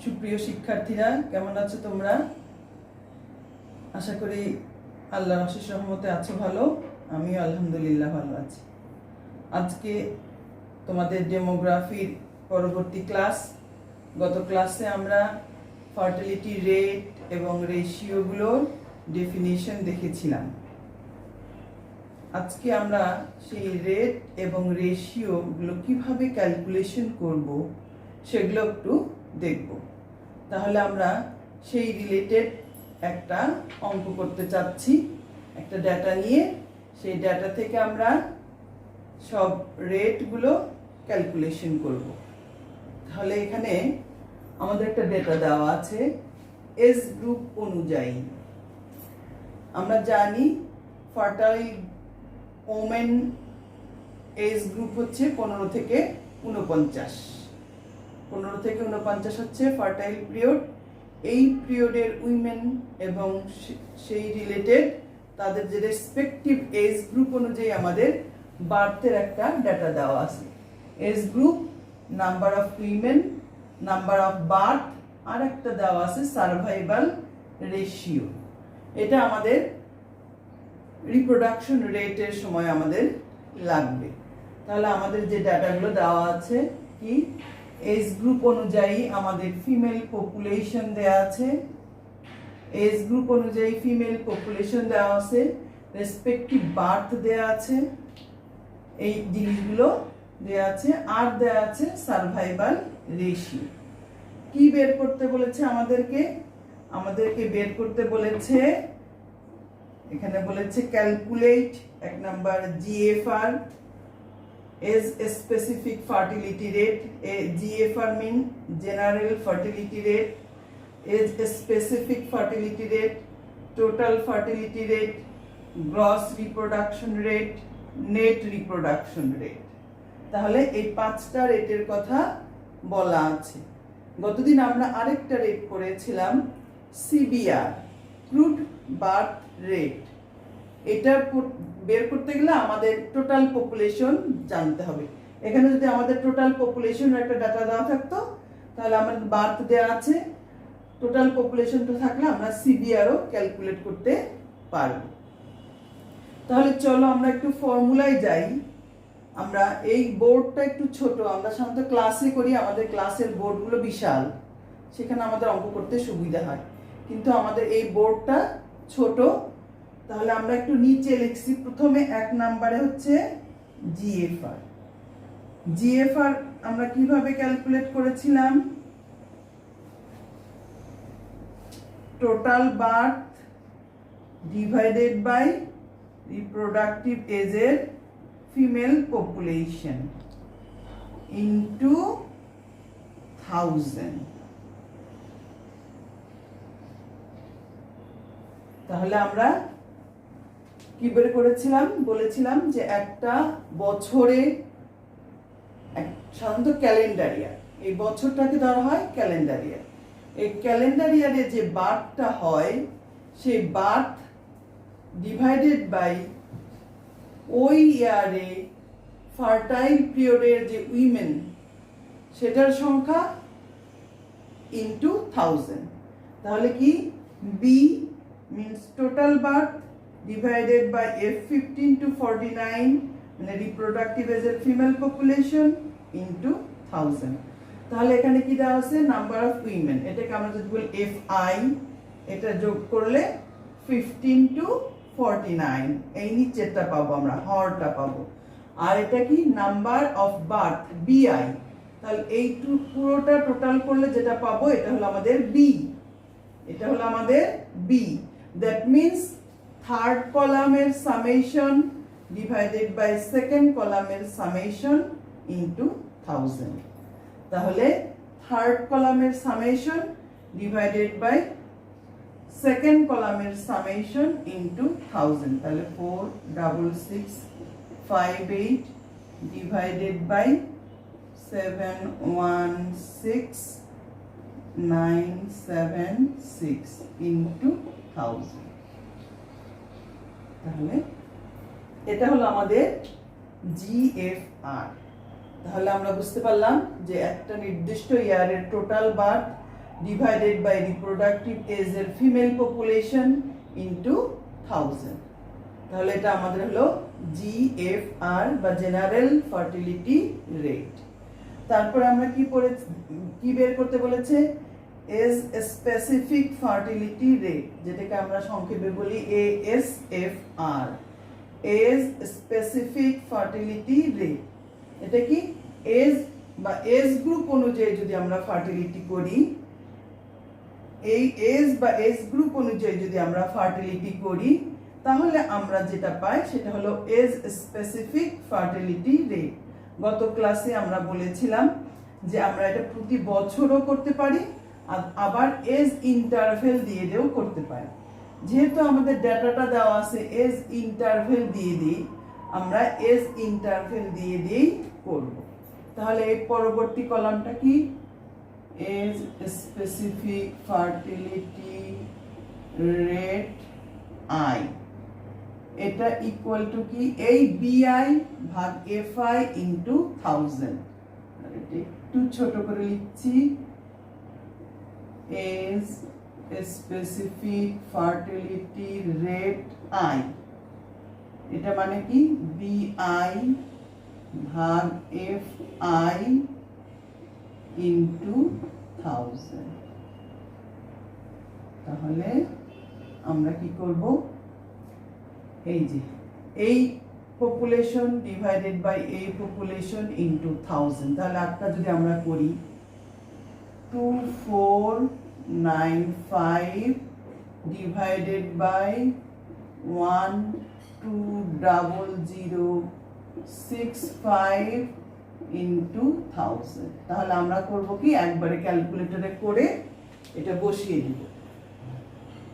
সুপ্রিয় শিক্ষার্থীরা, কেমন আছো তোমরা? আশা করি আল্লাহর অশেষ রহমতে আছো ভালো। আমিও আলহামদুলিল্লাহ ভালো আছি। আজকে তোমাদের ডেমোগ্রাফির পরবর্তী ক্লাস। গত ক্লাসে আমরা ফার্টিলিটি রেট এবং রেশিওগুলোর ডেফিনিশন দেখেছিলাম। আজকে আমরা সেই রেট এবং রেশিওগুলো কিভাবে ক্যালকুলেশন করব সেগুলো একটু দেখব। তাহলে আমরা সেই রিলেটেড একটা অঙ্ক করতে চাচ্ছি, একটা ডাটা নিয়ে। সেই ডাটা থেকে আমরা সব রেটগুলো ক্যালকুলেশন করব। তাহলে এখানে আমাদের একটা ডেটা দেওয়া আছে এজ গ্রুপ অনুযায়ী। আমরা জানি ফার্টাইল ওমেন এজ গ্রুপ হচ্ছে 15 থেকে 49। 15 থেকে 49 হচ্ছে ফার্টাইল পিরিয়ড। এই পিরিয়ডের উইমেন এবং সেই রিলেটেড তাদের যে রেসপেক্টিভ এজ গ্রুপ অনুযায়ী আমাদের বার্থের একটা ডাটা দেওয়া আছে। Age group, number of women, number of birth, আর একটা দেওয়া আছে সার্ভাইভাল রেশিও। এটা আমাদের রিপ্রোডাকশন রেটের সময় আমাদের লাগবে। তাহলে আমাদের যে ডাটাগুলো দেওয়া আছে কি, এজ গ্রুপ অনুযায়ী আমাদের ফিমেল পপুলেশন দেওয়া আছে, এজ গ্রুপ অনুযায়ী ফিমেল পপুলেশন দেওয়া আছে, রেসপেক্টিভ বার্থ দেওয়া আছে, এই জিনিসগুলো দেওয়া আছে, আর দেওয়া আছে সার্ভাইভাল রেশিও। কি বের করতে বলেছে আমাদেরকে বের করতে বলেছে, এখানে বলেছে ক্যালকুলেট এক number GFR, age specific fertility rate. GFR mean general fertility rate, age specific fertility rate, total fertility rate, gross reproduction rate, net reproduction rate. তাহলে এই 5টা রেটের কথা বলা আছে। গতদিন আমরা আরেকটা রেট করেছিলাম সিবিআর, ক্রুড বার্থ রেট। এটা বের করতে গেলে আমাদের টোটাল পপুলেশন জানতে হবে। এখানে যদি আমাদের টোটাল পপুলেশনের একটা ডাটা দেওয়া থাকতো, তাহলে আমাদের বার্থ দেওয়া আছে, টোটাল পপুলেশনটা থাকলে আমরা সিবিআরও ক্যালকুলেট করতে পারব। তাহলে চলো আমরা একটু ফর্মুলায় যাই। আমরা এই বোর্ডটা একটু ছোট, আমরা সাধারণত ক্লাসে করি, আমাদের ক্লাসের বোর্ডগুলো বিশাল, সেখানে আমাদের অঙ্ক করতে সুবিধা হয়। কিন্তু আমাদের এই বোর্ডটা ছোট, তাহলে আমরা একটু নিচে লিখছি। প্রথমে 1 নম্বরে হচ্ছে জিএফআর। জিএফআর আমরা কিভাবে ক্যালকুলেট করেছিলাম? Total birth divided by reproductive এজের ফিমেল পপুলেশন ইনটু 1000। তাহলে আমরা কি বের করেছিলাম? বলেছিলাম যে একটা বছরে, সাধারণত ক্যালেন্ডার ইয়ার, এই বছরটাকে ধরা হয় ক্যালেন্ডার ইয়ার। এই ক্যালেন্ডার ইয়ারে যে বার্থটা হয়, সেই বার্থ ডিভাইডেড বাই ওই ইয়ারে ফার্টাইল পিরিয়ডের যে উইমেন, সেটার সংখ্যা ইনটু 1000। তাহলে কি, B means total birth divided by F15 to 49, মানে reproductive age এর female population into 1000। তাহলে এখানে কি দেওয়া আছে? Number of women. এটাকে আমরা যদি বলি FI, এটা যোগ করলে 15 to 49, এই নিচেরটা পাবো, আমরা হরটা পাবো। আর এটা কি, নাম্বার অফ বার্থ BI। তাহলে এই পুরোটা টোটাল করলে যেটা পাবো, এটা হলো আমাদের বি, এটা হলো আমাদের বি। That means থার্ড কলামের সামেশন ডিভাইডেড বাই সেকেন্ড কলামের সামেশন ইনটু 1000। তাহলে থার্ড কলামের সামেশন ডিভাইডেড বাই সেকেন্ড কলামের সামেশন ইনটু 1000। তাহলে 4668 ডিভাইডেড বাই 716,976 ইনটু 1000। তাহলে এটা হলো আমাদের জিএফআর। তাহলে আমরা বুঝতে পারলাম যে একটা নির্দিষ্ট ইয়ারের total birth divided by reproductive এজের ফিমেল পপুলেশন ইনটু 1000। তাহলে এটা আমাদের হলো জিএফআর বা জেনারেল ফার্টিলিটি রেট। তারপর আমরা কি বের করতে বলেছে, এজ স্পেসিফিক ফার্টিলিটি রেট, যেটাকে আমরা সংক্ষেপে বলি এএসএফআর, এজ স্পেসিফিক ফার্টিলিটি রেট। এটা কি এজ বা এজ গ্রুপ অনুযায়ী যদি আমরা ফার্টিলিটি করি, এই এজ বা এজ গ্রুপ অনুযায়ী যদি আমরা ফার্টিলিটি করি, তাহলে আমরা যেটা পাই সেটা হলো এজ স্পেসিফিক ফার্টিলিটি রেট। গত ক্লাসে আমরা বলেছিলাম যে আমরা এটা প্রতি বছরও করতে পারি, আবার এজ ইন্টারভেল দিয়ে দিয়েও করতে পারি। যেহেতু আমাদের ডাটাটা দেওয়া আছে এজ ইন্টারভেল দিয়ে দিই, আমরা এজ ইন্টারভেল দিয়ে দিয়েই করব। তাহলে এই পরবর্তী কলামটা কি, age specific fertility rate I, এটা ইকুয়াল টু কি, এই বিআই ভাগ এফআই ইনটু 1000। একটু ছোট করে লিখছি, age specific fertility rate I, এটা মানে কি বিআই ভাগ এফআই ইনটু 1000। তাহলে আমরা কি করব, এই যে এই পপুলেশন ডিভাইডেড বাই এই পপুলেশন ইনটু 1000। তাহলে একটা যদি আমরা করি 2495 ডিভাইডেড বাই 120065 ইনটু 1000। তাহলে আমরা করব কি, একবারে ক্যালকুলেটরে করে এটা বসিয়ে দিব।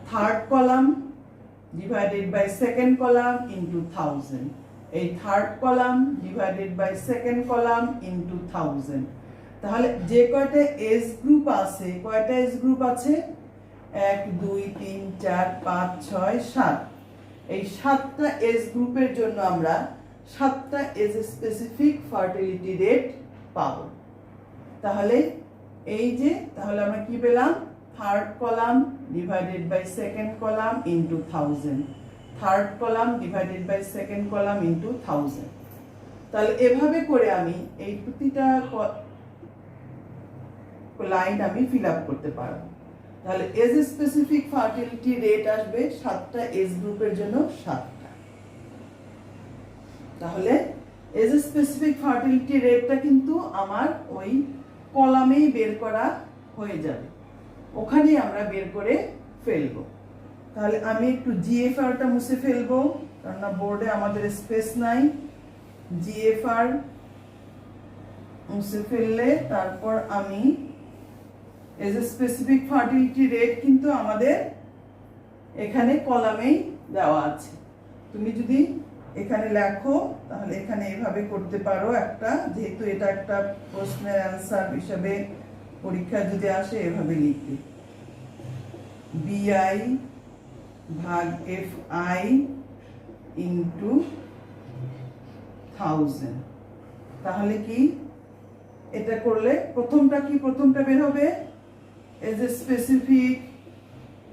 Third column divided by second column into 1000, এই third column divided by second column into 1000। তাহলে যে কয়টা এজ গ্রুপ আছে, কয়টা এজ গ্রুপ আছে, 1 2 3 4 5 6 7, এই 7টা এজ গ্রুপের জন্য আমরা 7টা এজ স্পেসিফিক ফার্টিলিটি রেট পাব। তাহলে এই যে, তাহলে আমরা কি পেলাম, third column divided by second column into 1000, third column divided by second column into 1000। তাহলে এভাবে করে আমি এই প্রতিটা লাইন আমি ফিল আপ করতে পারবো। তাহলে এজ স্পেসিফিক ফার্টিলিটি রেট আসবে 7টা এজ গ্রুপের জন্য 7টা। তাহলে এজ স্পেসিফিক ফার্টিলিটি রেটটা কিন্তু আমার ওই কলামেই বের করা হয়ে যাবে, ওখানেই আমরা বের করে ফেলবো। তাহলে আমি একটু জিএফআরটা মুছে ফেলবো, কারণ বোর্ডে আমাদের স্পেস নাই। জিএফআর মুছে ফেললে তারপর আমি এজ স্পেসিফিক ফার্টিলিটি রেট কিন্তু আমাদের এখানে কলামেই দেওয়া আছে। তুমি যদি এখানে লেখো তাহলে এখানে এভাবে করতে পারো একটা, যেহেতু এটা একটা প্রশ্নের অ্যান্সার হিসাবে পরীক্ষা যদি আসে এভাবে লিখবে, বিআই ভাগ এফআই ইনটু 1000। তাহলে কি এটা করলে প্রথমটা কি, প্রথমটা বের হবে এজ এ specific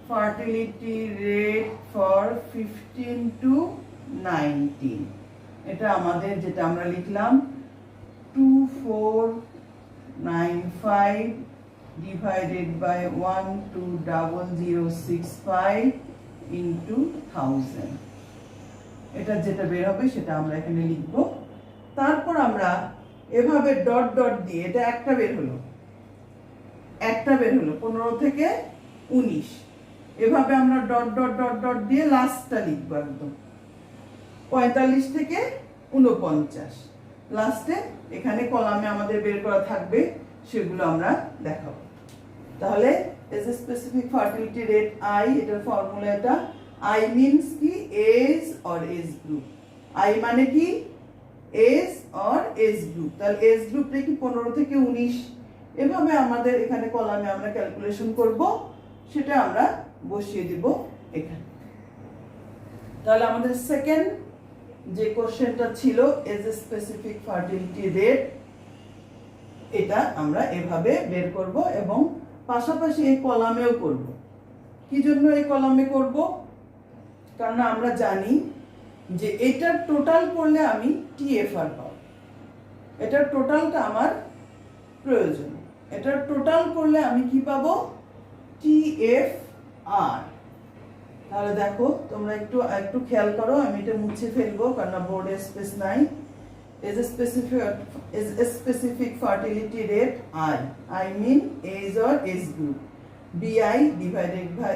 fertility rate for 15 to 19। এটা আমাদের যেটা আমরা লিখলাম 2495 divided by 120065 into 1000। এটা যেটা বের হবে সেটা আমরা এখানে লিখব। তারপর আমরা এভাবে ডট ডট দিয়ে, এটা একটা বের হলো, 15 থেকে 19, এভাবে আমরা ডট ডট ডট ডট দিয়ে লাস্টটা লিখবো, একদম 45 থেকে 49 লাস্টে এখানে কলামে আমাদের বের করা থাকবে, সেগুলো আমরা দেখাবো। তাহলে এজ এ স্পেসিফিক ফার্টিলিটি রেট আই, এটার ফর্মুলা এটা, আই মিনস কি, age or age group. I মানে কি, এজ অর এজ গ্রুপ। তাহলে এজ গ্রুপটা কি 15 থেকে 19, এভাবে আমাদের এখানে কলামে আমরা ক্যালকুলেশন করব, সেটা আমরা বসিয়ে দিব এখানে। তাহলে আমাদের সেকেন্ড যে কোশ্চেনটা ছিল এজ এ স্পেসিফিক ফার্টিলিটি রেট, এটা আমরা এভাবে বের করব এবং পাশাপাশি এই কলামেও করব। কি জন্য এই কলামে করব? কারণ আমরা জানি যে এটার টোটাল করলে আমি টিএফআর পাবো। এটার টোটালটা আমার প্রয়োজন। এটার টোটাল করলে আমি কি পাবো? টিএফআর। তাহলে দেখো তোমরা একটু একটু খেয়াল করো, আমি এটা মুছে ফেলবো কারণ বোর্ডে স্পেস নাই। is a specific fertility rate I mean age or age group BI divided by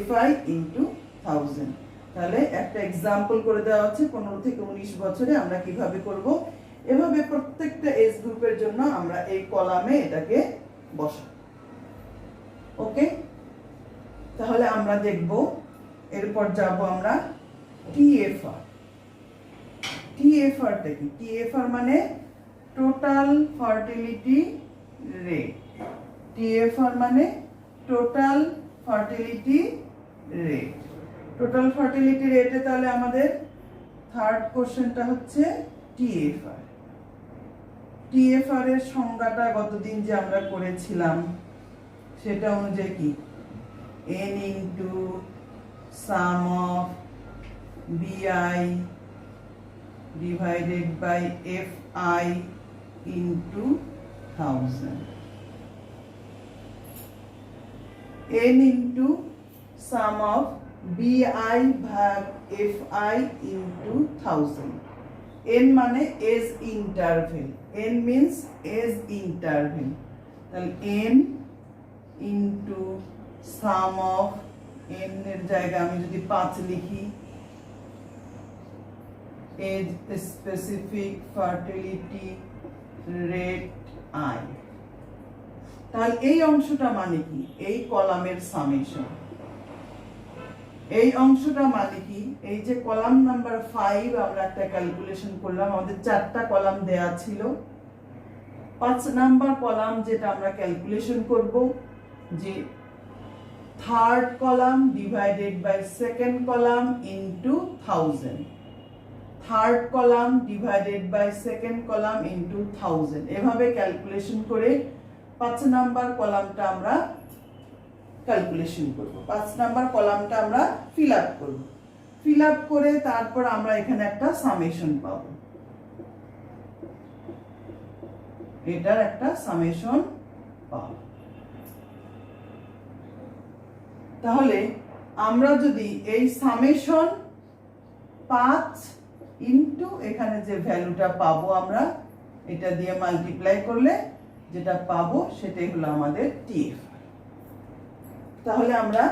FI into 1000। তাহলে একটা एग्जांपल করে দেওয়া আছে 15 থেকে 19 বছরে আমরা কিভাবে করব। এভাবে প্রত্যেকটা এজ গ্রুপের জন্য আমরা এই কলামে এটাকে বসাবো। ওকে, তাহলে আমরা দেখব, এরপর যাব আমরা টিএফআর। টিএফআরটা কি? টিএফআর মানে টোটাল ফার্টিলিটি রেট। টিএফআর মানে total fertility rate. Total fertility রেটে তাহলে আমাদের থার্ড কোশ্চেনটা হচ্ছে টিএফআর। টিএফআর এর সংজ্ঞাটা গতদিন যে আমরা করেছিলাম সেটা অনুযায়ী কি? n ইনটু সাম অফ বিআই divided by FI into 1000. n into sum of BI ভাগ FI into 1000. n মানে age interval. n means age interval. তাহলে n into sum of n এর জায়গায় আমি যদি 5 লিখি, age specific fertility rate I। তাহলে এই অংশটা মানে কি? এই কলামের সামেশন। এই অংশটা মানে কি? এই যে কলাম নাম্বার 5 আমরা একটা ক্যালকুলেশন করলাম, আমাদের 4টা কলাম দেয়া ছিল। 5 নাম্বার কলাম যেটা আমরা ক্যালকুলেশন করব যে third column divided by second column into 1000। Third column divided by second column into 1000। এভাবে ক্যালকুলেশন করে 5 নাম্বার কলামটা আমরা ক্যালকুলেশন করব। 5 নাম্বার কলামটা আমরা ফিল আপ করব। ফিল আপ করে তারপর আমরা এখানে একটা সামেশন পাব। এটার একটা সামেশন পাব। তাহলে আমরা যদি এই সামেশন 5 ইনটু এখানে যে ভ্যালুটা পাবো আমরা এটা দিয়ে মাল্টিপ্লাই করলে যেটা পাবো সেটাই হলো আমাদের টিএফ। তাহলে আমরা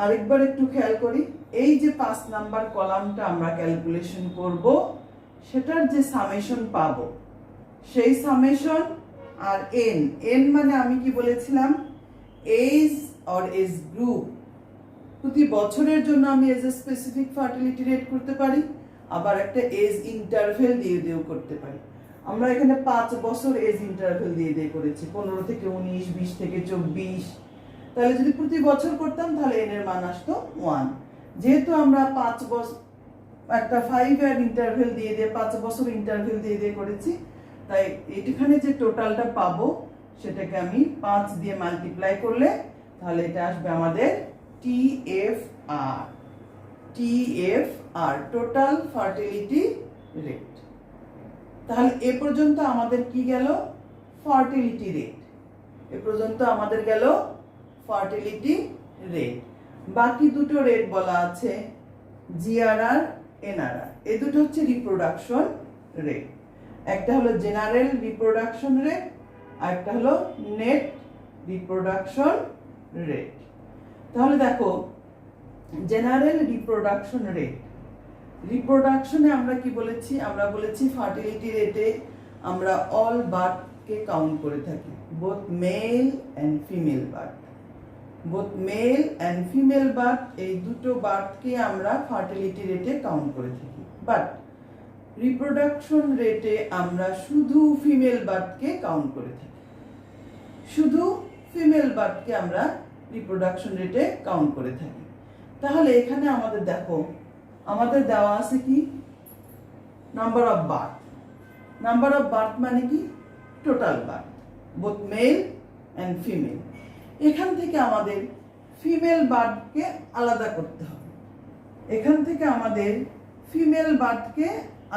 আরেকবার একটু খেয়াল করি, এই যে 5 নাম্বার কলামটা আমরা ক্যালকুলেশন করব সেটার যে সামেশন পাবো সেই সামেশন আর এন। এন মানে আমি কি বলেছিলাম? Age or age group. প্রতি বছরের জন্য আমি এজ এ স্পেসিফিক ফার্টিলিটি রেট করতে পারি, আবার একটা এজ ইন্টারভেল দিয়ে দিয়েও করতে পারি। আমরা এখানে 5 বছর এজ ইন্টারভেল দিয়ে দিয়ে করেছি, 15 থেকে 19, 20 থেকে 24। তাহলে যদি প্রতি বছর করতাম তাহলে এন এর মান আসতো 1। যেহেতু আমরা 5 বছর একটা 5 ইয়ার ইন্টারভেল দিয়ে দিয়ে 5 বছর ইন্টারভেল দিয়ে দিয়ে করেছি, তাই এখানে যে টোটালটা পাবো সেটাকে আমি 5 দিয়ে মাল্টিপ্লাই করলে তাহলে এটা আসবে আমাদের TFR. TFR total fertility rate. তাহলে এ পর্যন্ত আমাদের কি গেল? Fertility rate. এ পর্যন্ত আমাদের গেল ফার্টিলিটি রেট। বাকি দুটো রেট বলা আছে জিআরআর, এনআরআর। এই দুটো হচ্ছে রিপ্রোডাকশন রেট। একটা হলো জেনারেল রিপ্রোডাকশন রেট আর একটা হলো নেট রিপ্রোডাকশন রেট। তাহলে দেখো জেনারেল রিপ্রোডাকশন রেট, রিপ্রোডাকশনে আমরা কি বলেছি? আমরা বলেছি ফার্টিলিটি রেটে আমরা অল বার্থকে কাউন্ট করে থাকি, both male and female birth. Both male and female birth এই দুটো বার্থকে আমরা ফার্টিলিটি রেটে কাউন্ট করে থাকি। বাট রিপ্রোডাকশন রেটে আমরা শুধু ফিমেল বার্থকে কাউন্ট করে থাকি। শুধু ফিমেল বার্থকে আমরা রিপ্রোডাকশন রেটে কাউন্ট করে থাকি। তাহলে এখানে আমাদের দেখো আমাদের দেওয়া আছে কি? Number of birth. Number of birth মানে কি? Total birth. Both male and female. এখান থেকে আমাদের ফিমেল বার্ডকে আলাদা করতে হবে, এখান থেকে আমাদের ফিমেল বার্ডকে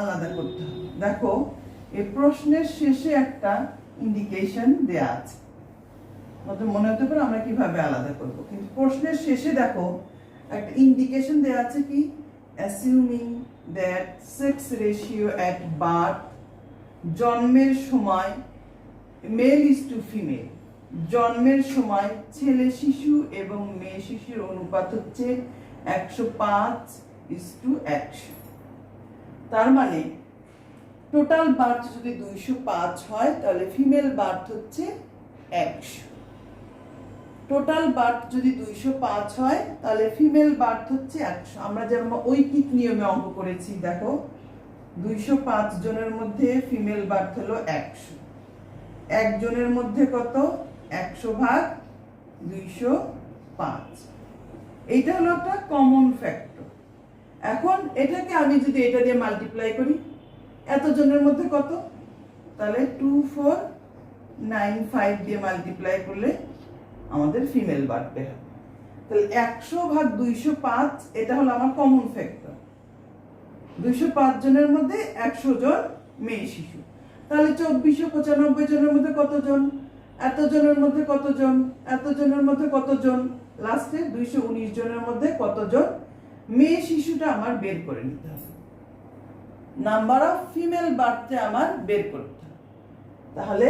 আলাদা করতে হবে। দেখো এই প্রশ্নের শেষে একটা ইন্ডিকেশন দেয়া আছে, আমাদের মনে হতে পারে আমরা কিভাবে আলাদা করব, কিন্তু প্রশ্নের শেষে দেখো একটা ইন্ডিকেশন দেয়া আছে কি, অ্যাসিউমিং that sex ratio at birth, জন্মের সময় মেল ইজ টু ফিমেল, জন্মের সময় ছেলে শিশু এবং মেয়ে শিশুর অনুপাত হচ্ছে 105:100। তার মানে টোটাল বার্থ যদি 205 হয় তাহলে ফিমেল বার্থ হচ্ছে 100। টোটাল বার্থ যদি 205 হয় তাহলে ফিমেল বার্থ হচ্ছে 100। আমরা যেমন ঐকিক নিয়মে অঙ্ক করেছি, দেখো 205 জনের মধ্যে ফিমেল বার্থ হলো 100, একজনের মধ্যে কত, 100/205। এইটা হলো একটা কমন ফ্যাক্টর। এখন এটাকে আমি যদি এটা দিয়ে মাল্টিপ্লাই করি, এত জনের মধ্যে কত, তাহলে 2495 দিয়ে মাল্টিপ্লাই করলে আমাদের ফিমেল বার্থ বের হবে। তাহলে 100/205 এটা হলো আমার কমন ফ্যাক্টর। 205 জনের মধ্যে 100 জন মেয়ে শিশু, তাহলে 2495 জনের মধ্যে কতজন, এত জনের মধ্যে কতজন, এত জনের মধ্যে কতজন, লাস্টে 219 জনের মধ্যে কতজন মেয়ে শিশুটা আমার বের করে নিতে হবে। নাম্বার অফ ফিমেল বার্থে আমার বের করতে হবে। তাহলে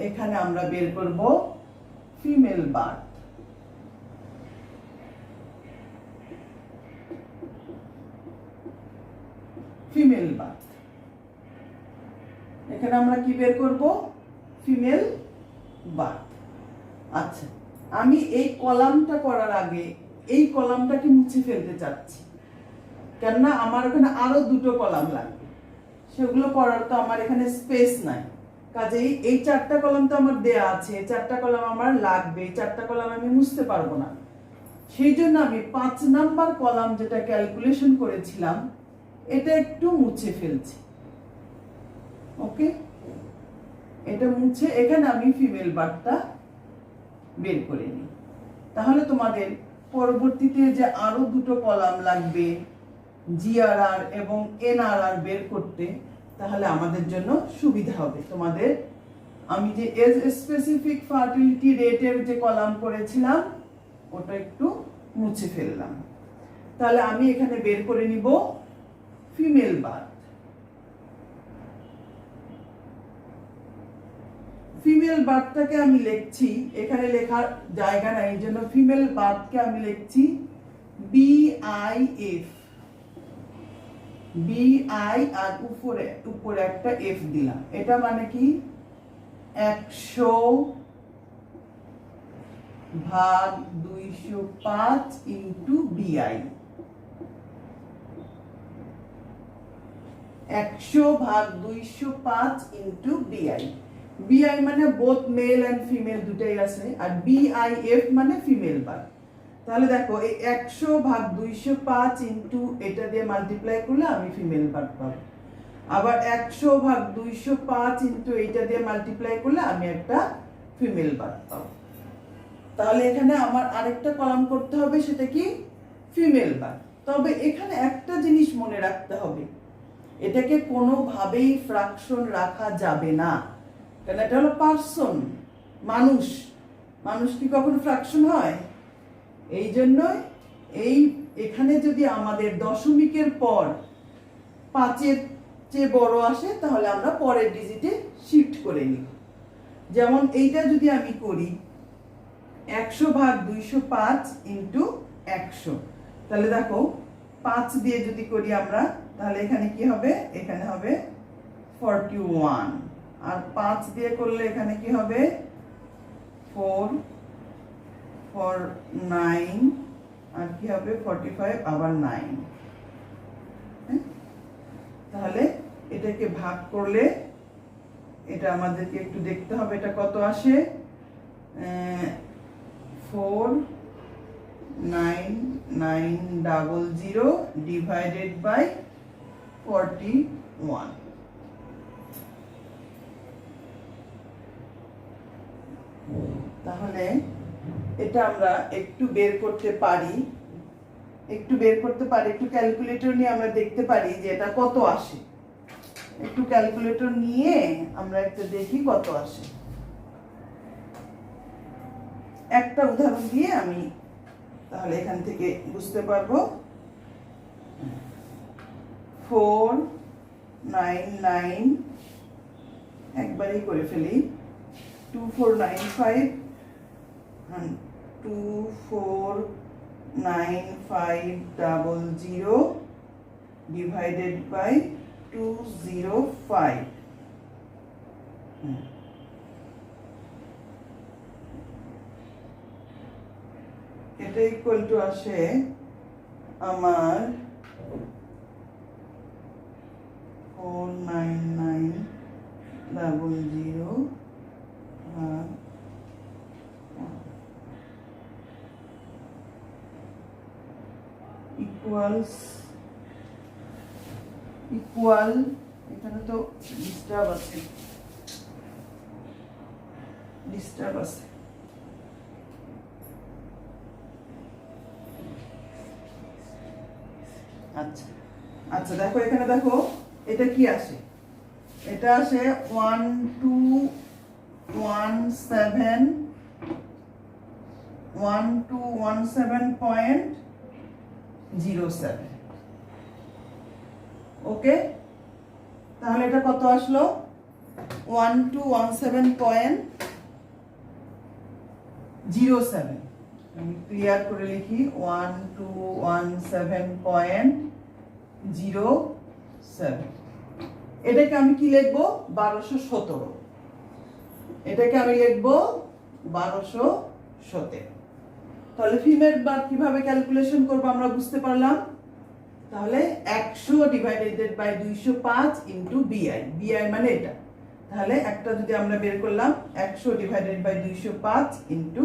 এখানে আমরা বের করব ফিমেল বার্থ। ফিমেল বার্থ এখানে আমরা কি বের করব, ফিমেল বার্থ। আচ্ছা, আমি এই কলামটা করার আগে এই কলামটাকে মুছে ফেলতে চাচ্ছি, কেননা আমার এখানে আরো দুটো কলাম লাগবে, সেগুলো করার তো আমার এখানে স্পেস নাই। কাজেই এই 4টা কলাম তো আমার দেয়া আছে, 4টা কলাম আমার লাগবে, 4টা কলাম আমি মুছতে পারবো না। সেই জন্য আমি 5 নাম্বার কলাম যেটা ক্যালকুলেশন করেছিলাম এটা একটু মুছে ফেলছি। ওকে, এটা মুছে এখানে আমি ফিমেল বার্থটা বের করে নিই। তাহলে তোমাদের পরবর্তীতে যে আরো দুটো কলাম লাগবে জিআরআর এবং এনআরআর বের করতে, তাহলে আমাদের জন্য সুবিধা হবে। তোমাদের আমি যে এজ স্পেসিফিক ফার্টিলিটি রেটের যে কলাম করেছিলাম ওটা একটু মুছে ফেললাম। তাহলে আমি এখানে বের করে নিব ফিমেল বার্থ। ফিমেল বার্থটাকে আমি লিখছি, এখানে লেখার জায়গা নাই, এই জন্য ফিমেল বার্থকে আমি লিখছি BIF, BI আর উপরে একটা F দিলাম। এটা মানে কি 100/205 into BI, 100/205 into BI। BI মানে বোথ মেল এন্ড ফিমেল দুটাই আছে, আর BIF মানে ফিমেল বার্থ। তাহলে দেখো এই 100/205 ইন্টু এটা দিয়ে মাল্টিপ্লাই করলে আমি ফিমেল বার্থ পাবো, আবার 100/205 ইন্টু এটা দিয়ে মাল্টিপ্লাই করলে আমি একটা ফিমেল বার্থ পাবো। তাহলে এখানে আমার আরেকটা কলাম করতে হবে, সেটা কি ফিমেল বার্থ। তবে এখানে একটা জিনিস মনে রাখতে হবে, এটাকে কোনোভাবেই ফ্র্যাকশন রাখা যাবে না, কারণ এটা হলো পার্সন, মানুষ। মানুষ কি কখনো ফ্র্যাকশন হয়? এই জন্যই এখানে যদি আমাদের দশমিকের পর 5-এর চেয়ে বড় আসে তাহলে আমরা পরের ডিজিটে শিফট করে নিই। যেমন এইটা যদি আমি করি 100/205 ইন্টু 100, তাহলে দেখো 5 দিয়ে যদি করি আমরা, তাহলে এখানে কি হবে, এখানে হবে 41, আর 5 দিয়ে করলে এখানে কি হবে 4, 9, আর কি হবে 45, আবার 9। তাহলে এটাকে ভাগ করলে এটা আমাদেরকে একটু দেখতে হবে এটা কত আসে, 49900 ডিভাইডেড বাই 41। তাহলে এটা আমরা একটু বের করতে পারি, একটু ক্যালকুলেটর নিয়ে আমরা দেখতে পারি যে এটা কত আসে। একটু ক্যালকুলেটর নিয়ে আমরা একটা দেখি কত আসে। একটা উদাহরণ দিয়ে আমি তাহলে এখান থেকে বুঝতে পারবো। 499 একবারই করে ফেলি, 2495 249500 divided by 205। এটা ইকুয়াল টু আসে আমার 49900 ইকুয়াল এখানে তো ডিস্টার্ব আছে। আচ্ছা আচ্ছা, দেখো এখানে দেখো এটা কি আসে। এটা আসে 1217.07। ওকে, তাহলে এটা কত আসলো? 1217.07। আমি ক্লিয়ার করে লিখি 1217.07। এটাকে আমি কি লিখবো? 1217। এটাকে আমি লিখবো 1217। তাহলে ফিমেল বার কিভাবে ক্যালকুলেশন করবো আমরা বুঝতে পারলাম। তাহলে 100 ডিভাইডেড বাই 205 ইন্টু বিআই, বিআই মানে এটা। তাহলে একটা যদি আমরা বের করলাম 100 ডিভাইডেড বাই 205 ইন্টু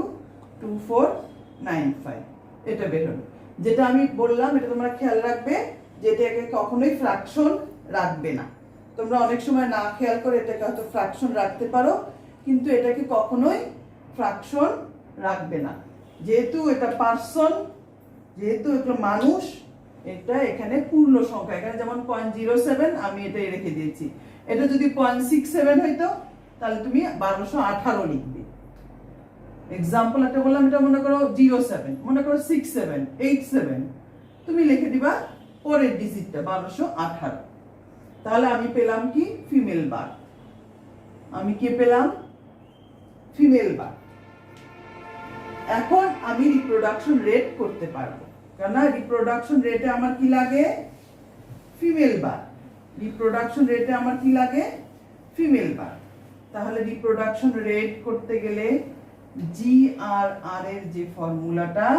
2495, এটা বের হলো। যেটা আমি বললাম এটা তোমরা খেয়াল রাখবে যে এটাকে কখনোই ফ্র্যাকশন রাখবে না। তোমরা অনেক সময় না খেয়াল করে এটাকে হয়তো ফ্র্যাকশন রাখতে পারো, কিন্তু এটাকে কখনোই ফ্র্যাকশন রাখবে না। যেহেতু এটা পার্সন, যেহেতু এটা মানুষ, এটা এখানে পূর্ণ সংখ্যা। এখানে যেমন 0.07 আমি এটাই রেখে দিয়েছি। এটা যদি 0.67 হইতো তাহলে তুমি 1218 লিখবে। এক্সাম্পল একটা বললাম, এটা মনে করো 07, মনে করো 67, 87, তুমি লিখে দিবা পরের ডিজিটটা 1218। তাহলে আমি পেলাম কি? ফিমেল বার। আমি কি পেলাম? ফিমেল বার। এখন আমি রিপ্রোডাকশন রেট করতে পারবো, কারণ রিপ্রোডাকশন রেটে আমার কি লাগে? ফিমেল বার। রিপ্রোডাকশন রেটে আমার কি লাগে? ফিমেল বার। তাহলে রিপ্রোডাকশন রেট করতে গেলে GRR এর যে ফর্মুলাটা,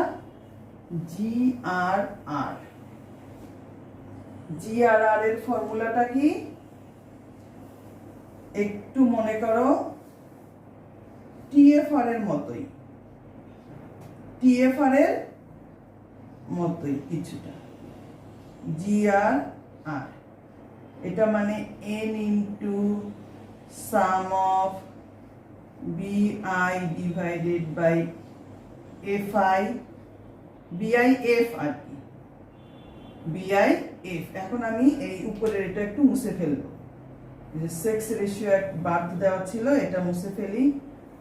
GRR এর ফর্মুলাটা কি? একটু মনে করো TFR এর মতোই, TFR এর মতোই কিছুটা। GRR এটা মানে N into sum of BI divided by FI, BIF আর কি, BIF। এখন আমি এই উপরের এটা একটু মুছে ফেলবো, যে সেক্স রেশিও বাদ দেওয়া ছিল এটা মুছে ফেলি,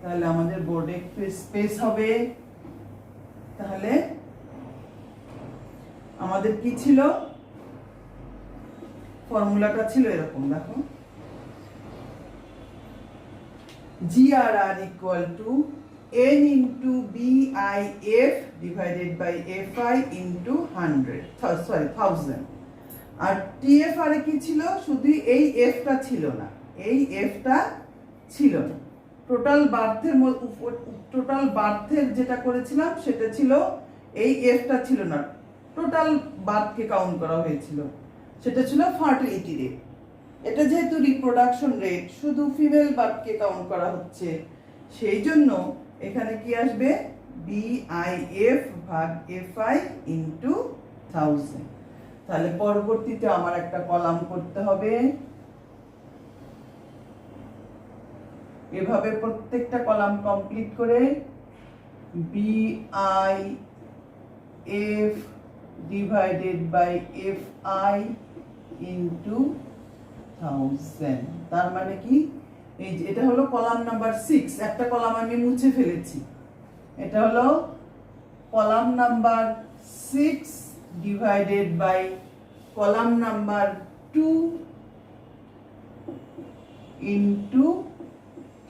তাহলে আমাদের বোর্ডে একটু স্পেস হবে। তাহলে আমাদের কি ছিল? ফর্মুলাটা ছিল এরকম, দেখো GRR equal to N into BIF divided by FI into 1000। R TFR এ কি ছিল? শুধু এই F টা ছিল না, এই F টা ছিল না। টোটাল বার্থের যেটা করেছিলাম সেটা ছিল এই F টা ছিল না, টোটাল বার্থকে কাউন্ট করা হয়েছিল, সেটা ছিল ফার্টিলিটি রেট। এটা যেহেতু রিপ্রোডাকশন রেট, শুধু ফিমেল বার্থকে কাউন্ট করা হচ্ছে, সেই জন্য এখানে কি আসবে? BIF ভাগ FI ইন্টু 1000। তাহলে পরবর্তীতে আমার একটা কলাম করতে হবে, এভাবে প্রত্যেকটা কলাম কমপ্লিট করে BIF divided by FI into 1000। তার মানে কি, এই যে এটা হলো কলাম নাম্বার 6, একটা কলাম আমি মুছে ফেলেছি। এটা হলো column number 6 divided by column number 2 into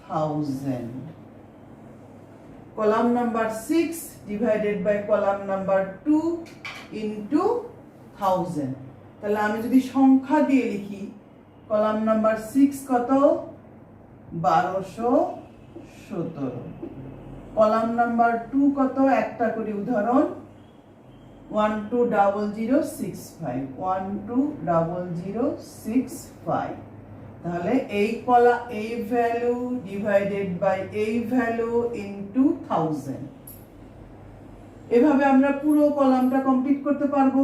1000। Column number 6 divided by column number 2 into 1000। তাহলে আমি যদি সংখ্যা দিয়ে লিখি, কলাম নাম্বার 6 কত, 1217। কলাম নাম্বার 2 কত, একটা করে উদাহরণ, 120065, 120065। তাহলে এই ভ্যালু ডিভাইডেড বাই এই ভ্যালু ইনটু 1000। এভাবে আমরা পুরো কলামটা কমপ্লিট করতে পারবো।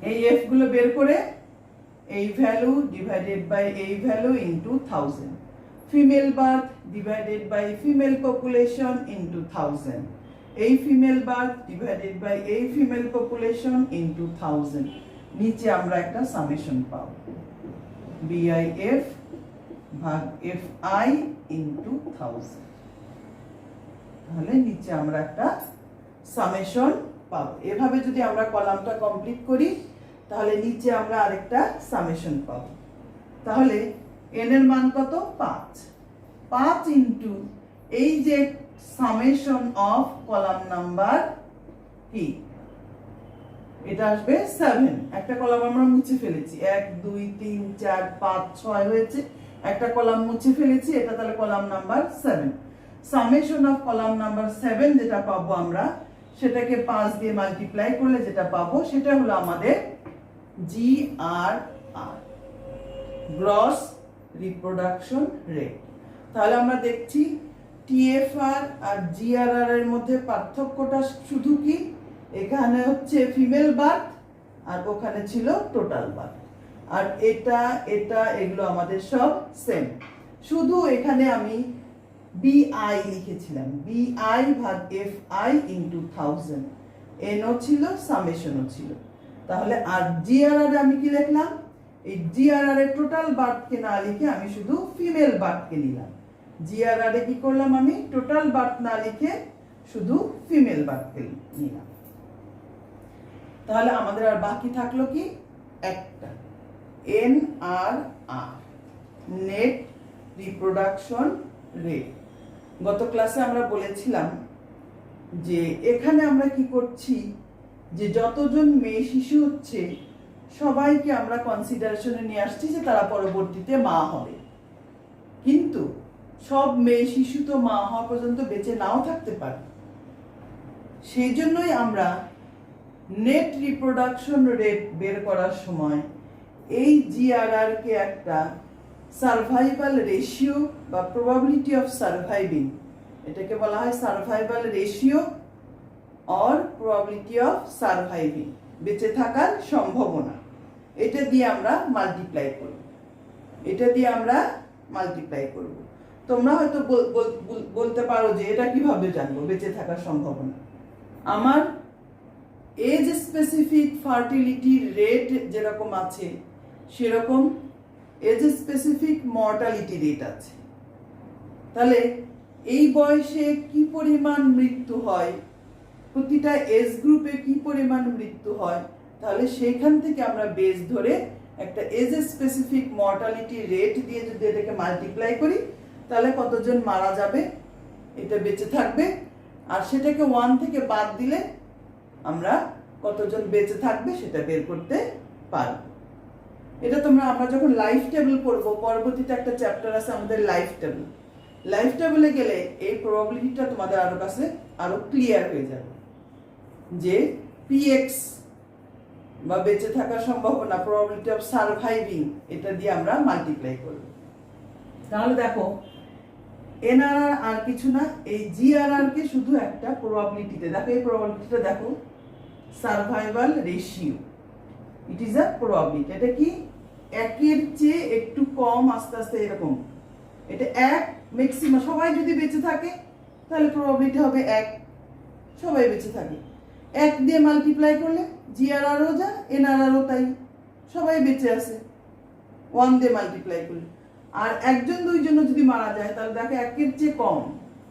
এই এফ গুলো বের করে এই ভ্যালু ডিভাইডেড বাই এই value into 1000। Female birth divided by female population into 1000। এই ফিমেল বার্থ ডিভাইডেড বাই এই ফিমেল পপুলেশন ইনটু 1000। নিচে আমরা একটা সামেশন পাবো, BIF ভাগ FI ইনটু 1000। তাহলে নিচে আমরা একটা সামেশন পাবো। এভাবে যদি আমরা কলামটা কমপ্লিট করি, তাহলে নিচে আমরা আরেকটা সামেশন পাবো। তাহলে n এর মান কত, 5 ইনটু এই যে সামেশন অফ কলাম নাম্বার কি, এটা আসবে 7। একটা কলাম আমরা মুছে ফেলেছি, 1 2 3 4 5 6 হয়েছে, একটা কলাম মুছে ফেলেছি, এটা তাহলে column number 7। Summation of column number 7 যেটা পাবো আমরা, সেটাকে 5 দিয়ে মাল্টিপ্লাই করলে যেটা পাবো সেটা হলো আমাদের GRR, গ্রস রিপ্রোডাকশন রেট। তাহলে আমরা দেখছি TFR আর GRR এর মধ্যে পার্থক্যটা শুধু কি, এখানে হচ্ছে ফিমেল বার্থ আর ওখানে ছিল টোটাল বার্থ, আর এটা এগুলো আমাদের সব সেম। শুধু এখানে আমি BI লিখেছিলাম, BI ভাগ FI ইনটু 1000, NO ছিল, সামেশনও ছিল। তাহলে আর GRR আমি কি লিখলাম, এই GRR এর টোটাল বার্থকে না লিখে আমি শুধু ফিমেল বার্থকে নিলাম। GRR এ কি করলাম, আমি টোটাল বার্থ না লিখে শুধু ফিমেল বার্থকে নিলাম। তাহলে আমাদের আর বাকি থাকলো কি, একটা NRR, নেট রিপ্রোডাকশন রেট। গত ক্লাসে আমরা বলেছিলাম যে এখানে আমরা কি করছি, যে যতজন মেয়ে শিশু হচ্ছে সবাইকে আমরা কনসিডারেশনে নিয়ে আসছি যে তারা পরবর্তীতে মা হবে, কিন্তু সব মেয়ে শিশু তো মা হওয়া পর্যন্ত বেঁচে নাও থাকতে পারে। সেই জন্যই আমরা নেট রিপ্রোডাকশন রেট বের করার সময় এই GRR কে একটা সার্ভাইভাল রেশিও বা প্রবাবিলিটি অফ সার্ভাইভিং, এটাকে বলা হয় survival ratio or probability of surviving, বেঁচে থাকার সম্ভাবনা। এটা দিয়ে আমরা মাল্টিপ্লাই করব। তোমরা হয়তো বলতে পারো যে এটা কিভাবে জানবো বেঁচে থাকার সম্ভাবনা। আমার এজ স্পেসিফিক ফার্টিলিটি রেট যেরকম আছে, সেরকম এজ স্পেসিফিক মর্টালিটি রেট আছে। তাহলে এই বয়সে কি পরিমাণ মৃত্যু হয়, প্রতিটা এজ গ্রুপে কি পরিমাণ মৃত্যু হয়, তাহলে সেখান থেকে আমরা বেস ধরে একটা এজ স্পেসিফিক মর্টালিটি রেট দিয়ে যদি এটাকে মাল্টিপ্লাই করি, তাহলে কতজন মারা যাবে, এটা বেঁচে থাকবে, আর সেটাকে 1 থেকে বাদ দিলে আমরা কতজন বেঁচে থাকবে সেটা বের করতে পারব। এটা আমরা যখন লাইফ টেবিল পড়বো, পরবর্তীতে একটা চ্যাপ্টার আছে আমাদের লাইফ টেবিলে গেলে এই প্রবাবিলিটিটা তোমাদের আরো ক্লিয়ার হয়ে যাবে, যে PX বা বেঁচে থাকার সম্ভাবনা, প্রবাবিলিটি অফ সার্ভাইভিং, এটা দিয়ে আমরা মাল্টিপ্লাই করব। তাহলে দেখো NRR আর কিছু না, এই GRR কে শুধু একটা প্রবাবিলিটিতে দেখো, এই প্রবাবিলিটিটা দেখো, survival ratio, it is a probability. এটা কি, একের চেয়ে একটু কম, আস্তে আস্তে এরকম এটা 1 ম্যাক্সিমাম, সবাই যদি বেঁচে থাকে তাহলে প্রবাবিলিটি হবে 1, সবাই বেঁচে থাকে। 1 দিয়ে মাল্টিপ্লাই করলে জিআরআরও যা এনআরআরও তাই, সবাই বেঁচে আছে 1 দিয়ে মাল্টিপ্লাই করলে। আর একজন দুইজন যদি মারা যায় তাহলে দেখো 1-এর চেয়ে কম,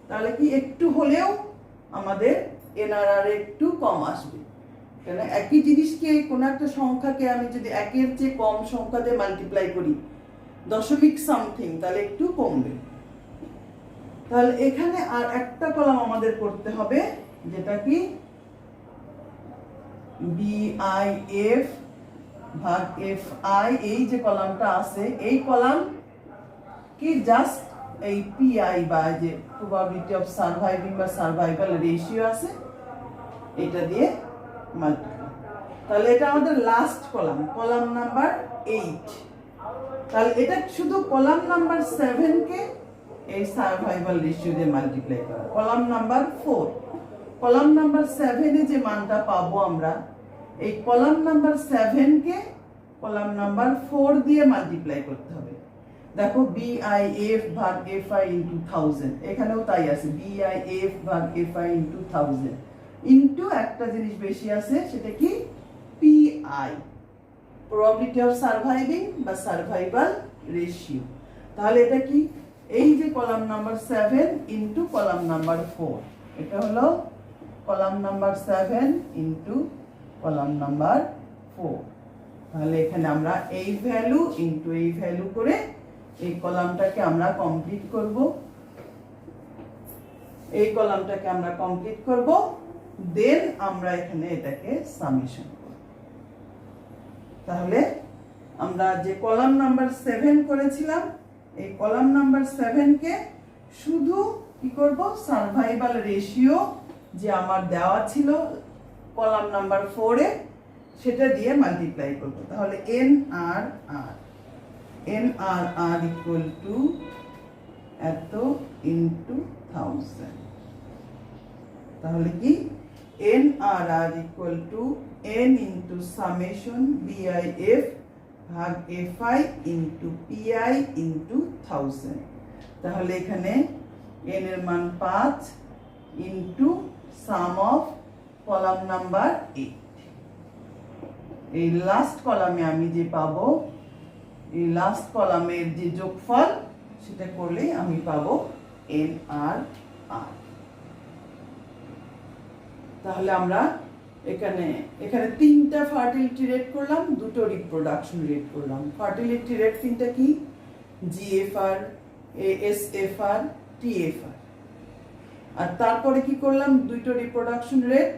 তাহলে কি একটু হলেও আমাদের এনআরআর একটু কম আসবে। কেন একই জিনিসকে কোনো একটা সংখ্যাকে আমি যদি 1-এর চেয়ে কম সংখ্যা দিয়ে মাল্টিপ্লাই করি দশমিক সামথিং, তাহলে একটু কমবে। তাহলে এখানে আর একটা কলাম আমাদের করতে হবে, যেটা কি বিআইএফ ভাগ এফআই, এই যে কলামটা আছে এই কলাম কি জাস্ট এই পিআই বা যে প্রবাবিলিটি অফ সার্ভাইভিং বা সার্ভাইভাল রেশিও আছে এটা দিয়ে মাল্টিপ্লাই। তাহলে এটা আমাদের লাস্ট কলাম, কলাম নাম্বার 8। তাহলে এটা শুধু কলাম নাম্বার 7 কে এই সার্ভাইভাল রেশিও দিয়ে মাল্টিপ্লাই করা। কলাম নাম্বার 4, কলাম নাম্বার 7 এ যে মানটা পাবো আমরা, এই কলাম নাম্বার 7 কে কলাম নাম্বার 4 দিয়ে মাল্টিপ্লাই করতে হবে। দেখো বিআইএফ ভাগ এফআই ইনটু 1000, এখানেও তাই আছে বিআইএফ ভাগ এফআই ইনটু 1000 ইনটু একটা জিনিস বেশি আছে, সেটা কি পিআই, প্রবাবিলিটি অফ সার্ভাইভিং বা সার্ভাইভাল রেশিও। তাহলে এটা কি এই যে column number 7 into column number 4, এটা হলো column number 7 into column number 4। তাহলে এখানে আমরা এই ভ্যালু ইনটু এই ভ্যালু করে এই কলামটাকে আমরা কমপ্লিট করব, এই কলামটাকে আমরা কমপ্লিট করব, দেন আমরা এখানে এটাকে সামেশন করব। তাহলে আমরা যে কলাম নাম্বার 7 করেছিলাম, এই কলাম নাম্বার 7 কে শুধু কি করব, সার্ভাইভাল রেশিও যে আমার দেওয়া ছিল কলাম নাম্বার 4 এ সেটা দিয়ে মাল্টিপ্লাই করব। তাহলে এনআরআর ইকুয়াল টু এত ইনটু 1000। তাহলে কি NRR equal to N into summation বিআইএফ ভাগ এফআই ইনটু পিআই ইনটু 1000। তাহলে এখানে এন এর মান 5 into some of column number 8। এই লাস্ট কলামে আমি যে পাবো, এই লাস্ট কলামের যে যোগফল সেটা করলেই আমি পাবো এনআরআর। তাহলে আমরা এখানে 3টা ফার্টিলিটি রেট করলাম, 2টো রিপ্রোডাকশন রেট করলাম। ফার্টিলিটি রেট 3টা কি, জিএফআর, এএসএফআর, টিএফআর। আর তারপরে কি করলাম, 2টো রিপ্রোডাকশন রেট,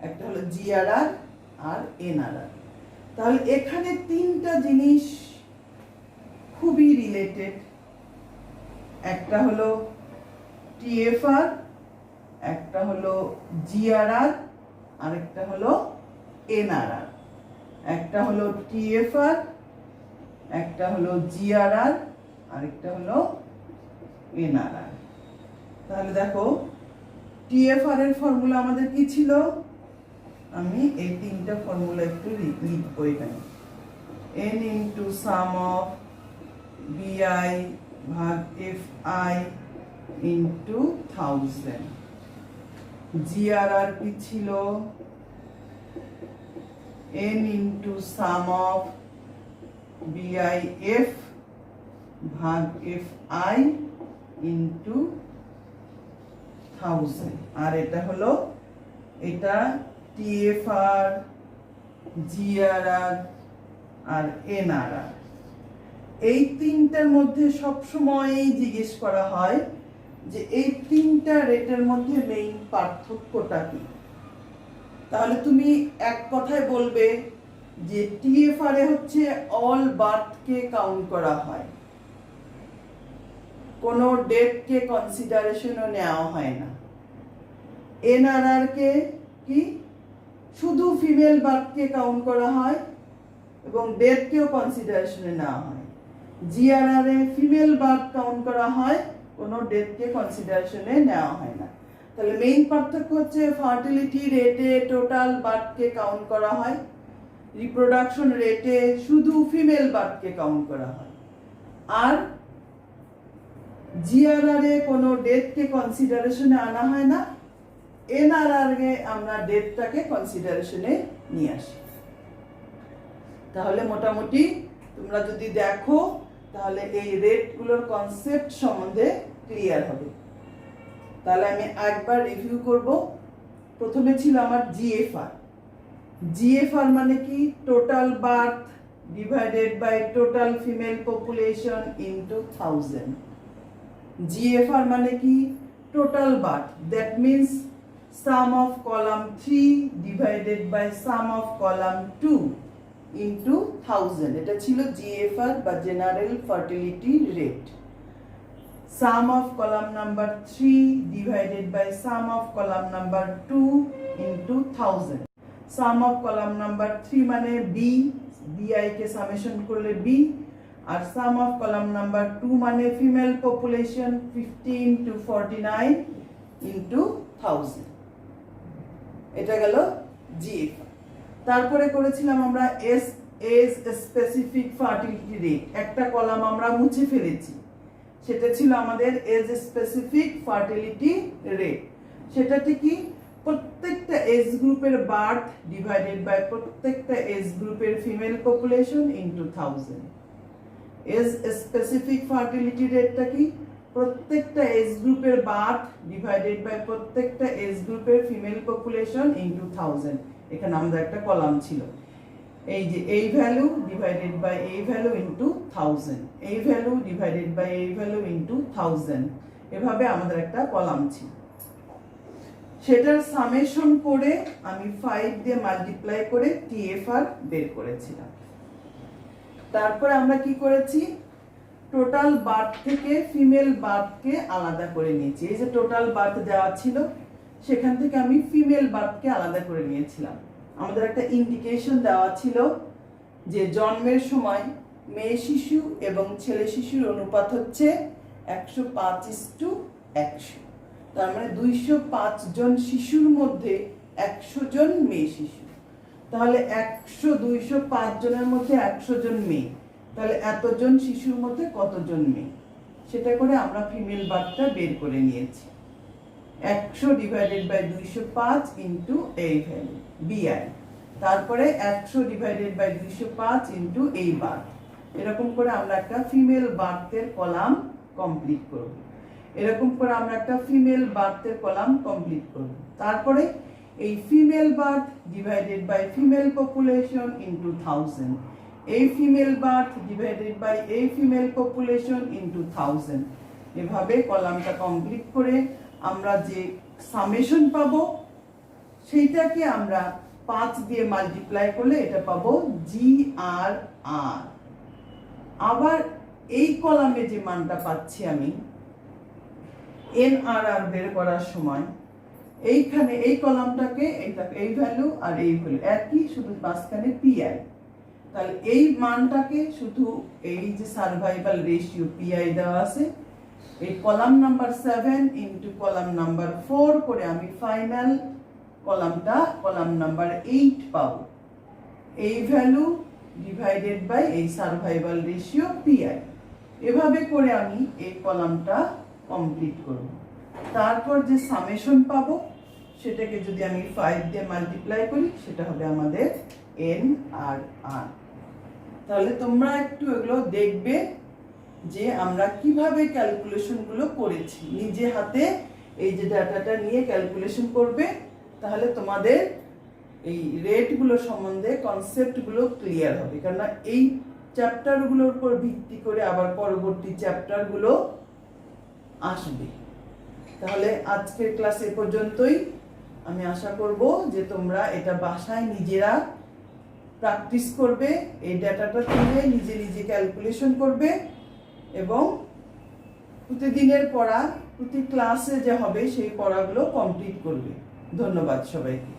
একটা হলো জিআরআর আর এনআরআর। তাহলে এখানে 3টা জিনিস খুবই রিলেটেড, একটা হলো টিএফআর, একটা হলো জিআরআর, আরেকটা হলো এনআরআর। একটা হলো টিএফআর, একটা হলো জিআরআর, আরেকটা হলো এনআরআর। তাহলে দেখো টিএফআর এর ফর্মুলা আমাদের কি ছিল, আমি এই 3টা ফর্মুলা একটু লিখবো এখানে। এন ইনটু সাম অফ বিআই ভাগ এফআই ইনটু 1000। জিআরআর কি ছিল, এন ইনটু সাম অফ বিআইএফ ভাগ এফআই ইনটু 1000। আর এটা হলো, এটা টিএফআর, জিআরআর আর এনআরআর। এই 3টার মধ্যে সবসময় জিজ্ঞেস করা হয় যে এই 3টা রেটের মধ্যে মেইন পার্থক্যটা কি। তাহলে তুমি এক কথায় বলবে যে টিএফআর এ হচ্ছে অল বার্থকে কাউন্ট করা হয়, কোনো ডেটকে কনসিডারেশনও নেওয়া হয় না। এনআরআর কে কি শুধু ফিমেল বার্থকে কাউন্ট করা হয় এবং ডেথকেও কনসিডারেশনে নেওয়া হয়। জিআরআর এ ফিমেল বার্থ কাউন্ট করা হয়, কোনো ডেথকে কনসিডারেশনে নেওয়া হয় না। তাহলে মেইন পার্থক্য হচ্ছে ফার্টিলিটি রেটে টোটাল বার্থকে কাউন্ট করা হয়, রিপ্রোডাকশন রেটে শুধু ফিমেল বার্থকে কাউন্ট করা হয়। আর জিআরআর এ কোনো ডেটকে কনসিডারেশনে আনা হয় না, এনআরআর এ আমরা ডেটটাকে কনসিডারেশনে নিয়ে আসি। তাহলে মোটামুটি তোমরা যদি দেখো তাহলে এই রেটগুলোর কনসেপ্ট সম্বন্ধে ক্লিয়ার হবে। তাহলে আমি একবার রিভিউ করব। প্রথমে ছিল আমার জিএফআর। জিএফআর মানে কি? Total birth divided by total female population into 1000। GFR মানে কি? Total birth, that means sum of column 3 divided by sum of column 2 into 1000। এটা ছিল জিএফআর বা general fertility rate. Sum of column number 3 divided by sum of column number 2 into 1000. Sum of column number 3 মানে B, BI কে summation করলে B, আর sum of column number 2 মানে female population 15 to 49 into 1000. এটা গেল GFR। তারপরে করেছিলাম আমরা এজ স্পেসিফিক ফার্টিলিটি রেট। একটা কলাম আমরা মুছে ফেলেছি, সেটা ছিল আমাদের এজ স্পেসিফিক ফার্টিলিটি রেট। সেটাতে কি? প্রত্যেকটা এজ গ্রুপের বার্থ ডিভাইডেড বাই প্রত্যেকটা এজ গ্রুপের female population into 1000। Age specific fertility রেটটা কি? প্রত্যেকটা এজ গ্রুপের বার্থ ডিভাইডেড বাই প্রত্যেকটা এজ গ্রুপের ফিমেল পপুলেশন ইনটু 1000। এখানে আমাদের একটা কলাম ছিল, এই যে এই ভ্যালু ডিভাইডেড বাই এই ভ্যালু ইনটু 1000, এই ভ্যালু ডিভাইডেড বাই এই ভ্যালু ইনটু 1000, এভাবে আমাদের একটা কলাম ছিল। সেটার সামেশন করে আমি 5 দিয়ে মাল্টিপ্লাই করে টিএফআর বের করেছিলাম। তারপরে আমরা কি করেছি? টোটাল বার্থ থেকে ফিমেল বার্থকে আলাদা করে নিয়েছি। এই যে টোটাল বার্থ দেওয়া ছিল, সেখান থেকে আমি ফিমেল বার্থকে আলাদা করে নিয়েছিলাম। আমাদের একটা ইন্ডিকেশন দেওয়া ছিল যে জন্মের সময় মেয়ে শিশু এবং ছেলে শিশুর অনুপাত হচ্ছে 105:100। তার মানে 205 জন শিশুর মধ্যে 100 জন মেয়ে শিশু। তাহলে 205 জনের মধ্যে 100 জন মেয়ে, তাহলে এতজন শিশুর মধ্যে কতজন মেয়ে, সেটা করে আমরা ফিমেল বার্থটা বের করে নিয়েছি। 100 ডিভাইডেড বাই 205 ইনটু এই ভ্যালু বিআই, তারপরে 100 ডিভাইডেড বাই 205 ইনটু এই বার্থ। এরকম করে আমরা একটা ফিমেল বার্থের কলাম কমপ্লিট করব। এরকম করে আমরা একটা ফিমেল বার্থের কলাম কমপ্লিট করব। তারপরে এই female birth divided by female population into 1000, এই ফিমেল বার্থ ডিভাইডেড বাই এই ফিমেল পপুলেশন ইনটু 1000। এভাবে কলামটা কমপ্লিট করে আমরা যে সামেশন পাবো সেইটাকে আমরা 5 দিয়ে মাল্টিপ্লাই করলে এটা পাবো GRR। আবার এই কলামে যে মানটা পাচ্ছি আমি NRR বের করার সময়, এইখানে এই কলামটাকে এই ভ্যালু আর এই ভ্যালু একই, শুধু মাঝখানে PI। তাহলে এই মানটাকে শুধু এই যে সার্ভাইভাল রেশিও PI দেওয়া আছে, এই column number 7 into column number 4 করে আমি ফাইনাল কলামটা কলাম নাম্বার 8 পাবো। এই ভ্যালু ডিভাইডেড বাই এই সার্ভাইভাল রেশিও PI। এভাবে করে আমি এই কলামটা কমপ্লিট করব। তারপর যে সামেশন পাবো সেটাকে যদি আমি 5 দিয়ে মাল্টিপ্লাই করি, সেটা হবে আমাদের NRR। তাহলে তোমরা একটু এগুলো দেখবে যে আমরা কিভাবে ক্যালকুলেশনগুলো করেছি। নিজে হাতে এই যে ডাটাটা নিয়ে ক্যালকুলেশন করবে, তাহলে তোমাদের এই রেটগুলো সম্বন্ধে কনসেপ্টগুলো ক্লিয়ার হবে। কারণ এই চ্যাপ্টারগুলোর উপর ভিত্তি করে আবার পরবর্তী চ্যাপ্টারগুলো আসবে। তাহলে আজকের ক্লাস এ পর্যন্তই। আমি আশা করব যে তোমরা এটা বাসায় নিজেরা প্র্যাকটিস করবে, এই ডাটাটা তুলে নিজে নিজে ক্যালকুলেশন করবে এবং প্রতিদিনের পড়া প্রতি ক্লাসে যে হবে সেই পড়াগুলো কমপ্লিট করবে। ধন্যবাদ সবাইকে।